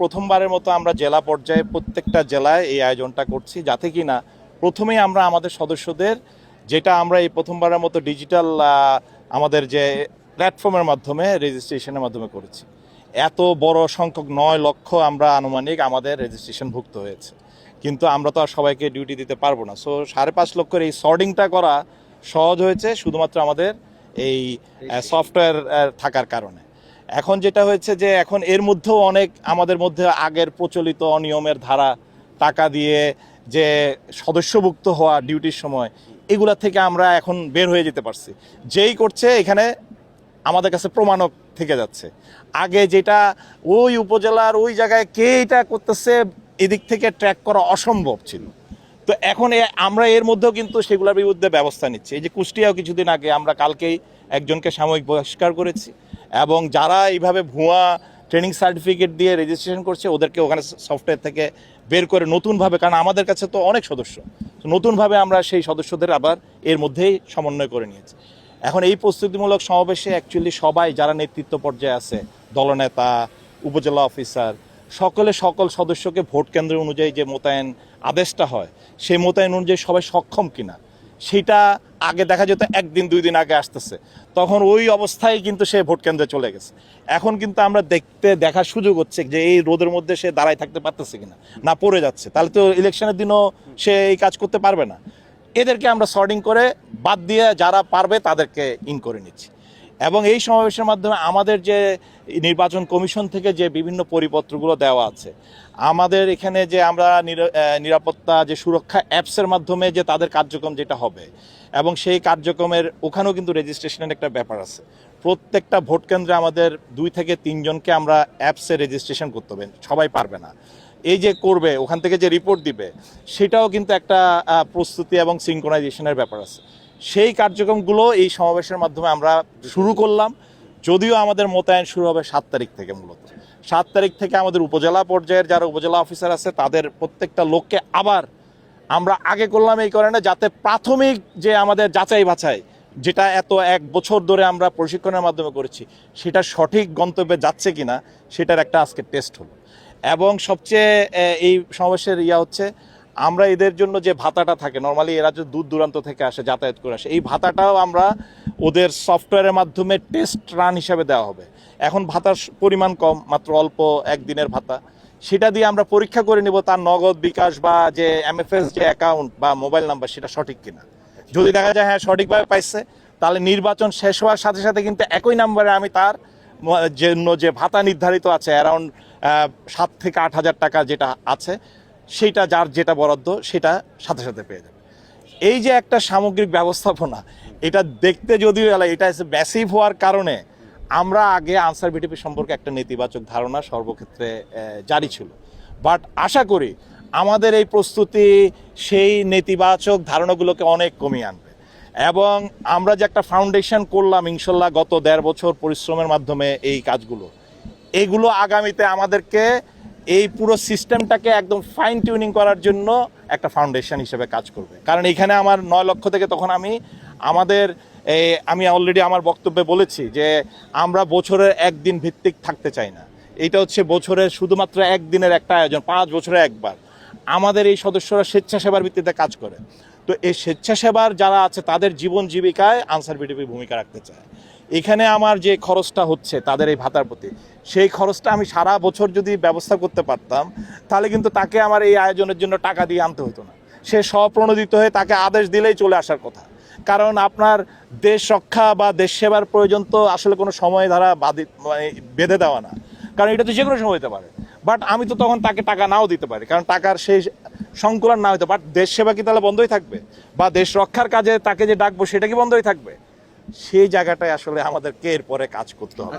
প্রথমবারের মতো আমরা জেলা পর্যায়ে প্রত্যেকটা জেলায় এই আয়োজনটা করছি, যাতে কিনা প্রথমেই আমরা আমাদের সদস্যদের, যেটা আমরা এই প্রথমবারের মতো ডিজিটাল আমাদের যে প্ল্যাটফর্মের মাধ্যমে রেজিস্ট্রেশনের মাধ্যমে করেছি, এত বড় সংখ্যক 9 লক্ষ আমরা আনুমানিক আমাদের রেজিস্ট্রেশনভুক্ত হয়েছে। কিন্তু আমরা তো আর সবাইকে ডিউটি দিতে পারবো না, সো 5.5 লক্ষের এই সর্টিংটা করা সহজ হয়েছে শুধুমাত্র আমাদের এই সফটওয়্যার থাকার কারণে। এখন যেটা হয়েছে যে এখন এর মধ্যেও অনেক আমাদের মধ্যে আগের প্রচলিত অনিয়মের ধারা, টাকা দিয়ে যে সদস্যভুক্ত হওয়া ডিউটির সময়, এগুলা থেকে আমরা এখন বের হয়ে যেতে পারছি। যেই করছে এখানে আমাদের কাছে প্রমাণও থেকে যাচ্ছে। আগে যেটা ওই উপজেলার ওই জায়গায় কে এটা করতেছে এদিক থেকে ট্র্যাক করা অসম্ভব ছিল, তো এখন আমরা এর মধ্যেও কিন্তু সেগুলোর বিরুদ্ধে ব্যবস্থা নিচ্ছি। এই যে কুষ্টিয়াও কিছুদিন আগে আমরা কালকেই একজনকে সাময়িক বহিষ্কার করেছি, এবং যারা এইভাবে ভুয়া ট্রেনিং সার্টিফিকেট দিয়ে রেজিস্ট্রেশন করছে ওদেরকে ওখানে সফটওয়্যার থেকে বের করে নতুনভাবে, কারণ আমাদের কাছে তো অনেক সদস্য, নতুনভাবে আমরা সেই সদস্যদের আবার এর মধ্যেই সমন্বয় করে নিয়েছি। এখন এই প্রস্তুতিমূলক সমাবেশে অ্যাকচুয়ালি সবাই যারা নেতৃত্ব পর্যায়ে আছে, দলনেতা, উপজেলা অফিসার, সকল সদস্যকে ভোট কেন্দ্র অনুযায়ী যে মোতায়েন আদেশটা হয় সেই মোতায়েন অনুযায়ী সবাই সক্ষম কিনা সেটা আগে দেখা যেত 1 দিন 2 দিন আগে আসতেছে, তখন ওই অবস্থায় কিন্তু সে ভোট কেন্দ্রে চলে গেছে। এখন কিন্তু আমরা দেখার সুযোগ হচ্ছে যে এই রোদের মধ্যে সে দাঁড়ায় থাকতে পারতেছে কিনা, না পড়ে যাচ্ছে, তাহলে তো ইলেকশনের দিনও সে এই কাজ করতে পারবে না। এদেরকে আমরা সর্টিং করে বাদ দিয়ে যারা পারবে তাদেরকে ইন করে নিচ্ছি। এবং এই সমাবেশের মাধ্যমে আমাদের যে নির্বাচন কমিশন থেকে যে বিভিন্ন পরিপত্রগুলো দেওয়া আছে, আমাদের এখানে যে আমরা নিরাপত্তা যে সুরক্ষা অ্যাপসের মাধ্যমে যে তাদের কার্যক্রম যেটা হবে, এবং সেই কার্যক্রমের ওখানেও কিন্তু রেজিস্ট্রেশনের একটা ব্যাপার আছে। প্রত্যেকটা ভোট কেন্দ্রে আমাদের 2 থেকে 3 জনকে আমরা অ্যাপসে রেজিস্ট্রেশন করতে হবে, সবাই পারবে না। এই যে করবে ওখান থেকে যে রিপোর্ট দিবে সেটাও কিন্তু একটা প্রস্তুতি এবং সিনক্রোনাইজেশনের ব্যাপার আছে। সেই কার্যক্রমগুলো এই সমাবেশের মাধ্যমে আমরা শুরু করলাম, যদিও আমাদের মোতায়েন শুরু হবে 7 তারিখ থেকে। মূলত 7 তারিখ থেকে আমাদের উপজেলা পর্যায়ের যারা উপজেলা অফিসার আছে তাদের প্রত্যেকটা লোককে আবার আমরা আগে করলাম এই কারণে, যাতে প্রাথমিক যে আমাদের যাচাই বাছাই, যেটা এত 1 বছর ধরে আমরা প্রশিক্ষণের মাধ্যমে করেছি, সেটা সঠিক গন্তব্যে যাচ্ছে কিনা সেটার একটা আজকে টেস্ট হলো। এবং সবচেয়ে এই সমাবেশের হচ্ছে, আমরা এদের জন্য যে ভাতাটা থাকে, নর্মালি এরা যে দূর দূরান্ত থেকে আসে, যাতায়াত করে আসে, এই ভাতাটাও আমরা ওদের সফটওয়্যারের মাধ্যমে টেস্ট রান হিসাবে দেওয়া হবে। এখন ভাতার পরিমাণ কম, মাত্র অল্প 1 দিনের ভাতা, সেটা দিয়ে আমরা পরীক্ষা করে নিব তার নগদ, বিকাশ বা যে MFS যে অ্যাকাউন্ট বা মোবাইল নাম্বার সেটা সঠিক কিনা। যদি দেখা যায় হ্যাঁ সঠিকভাবে পাইছে, তাহলে নির্বাচন শেষ হওয়ার সাথে সাথে কিন্তু একই নাম্বারে আমি তার জন্য যে ভাতা নির্ধারিত আছে অ্যারাউন্ড 7 থেকে 8 হাজার টাকা যেটা আছে, সেইটা যার যেটা বরাদ্দ সেটা সাথে সাথে পেয়ে যাবে। এই যে একটা সামগ্রিক ব্যবস্থাপনা, এটা দেখতে যদিও এটা ম্যাসিভ হওয়ার কারণে আমরা আগে আনসার ভিডিপি সম্পর্কে একটা নেতিবাচক ধারণা সর্বক্ষেত্রে জারি ছিল, বাট আশা করি আমাদের এই প্রস্তুতি সেই নেতিবাচক ধারণাগুলোকে অনেক কমিয়ে আনবে। এবং আমরা যে একটা ফাউন্ডেশন করলাম ইনশাল্লাহ গত 1.5 বছর পরিশ্রমের মাধ্যমে, এই কাজগুলো এগুলো আগামীতে আমাদেরকে এই পুরো সিস্টেমটাকে একদম ফাইন টিউনিং করার জন্য একটা ফাউন্ডেশন হিসেবে কাজ করবে। কারণ এখানে আমার 9 লক্ষ থেকে তখন আমি অলরেডি আমার বক্তব্যে বলেছি যে আমরা বছরের 1 দিন ভিত্তিক থাকতে চাই না। এটা হচ্ছে বছরের শুধুমাত্র 1 দিনের একটা আয়োজন, 5 বছরে একবার। আমাদের এই সদস্যরা স্বেচ্ছাসেবার ভিত্তিতে কাজ করে, তো এই স্বেচ্ছাসেবার যারা আছে তাদের জীবন জীবিকায় আনসার ভিডিপি ভূমিকা রাখতে চায়। এখানে আমার যে খরচটা হচ্ছে তাদের এই ভাতার প্রতি, সেই খরচটা আমি সারা বছর যদি ব্যবস্থা করতে পারতাম, তাহলে কিন্তু তাকে আমার এই আয়োজনের জন্য টাকা দিয়ে আনতে হতো না। সে স্বপ্রণোদিত হয়ে তাকে আদেশ দিলেই চলে আসার কথা। কারণ আপনার দেশ রক্ষা বা দেশ সেবার প্রয়োজন তো আসলে কোনো সময় ধারা বেঁধে দেওয়া না, কারণ এটা তো যে কোনো সময় হতে পারে। বাট আমি তো তখন তাকে টাকা নাও দিতে পারি, কারণ টাকার সেই সংকুলন না হতে, বাট দেশ সেবা কি তাহলে বন্ধই থাকবে? বা দেশ রক্ষার কাজে তাকে যে ডাকবো সেটা কি বন্ধই থাকবে? সেই জায়গাটায় আসলে আমাদেরকে এরপরে কাজ করতে হবে।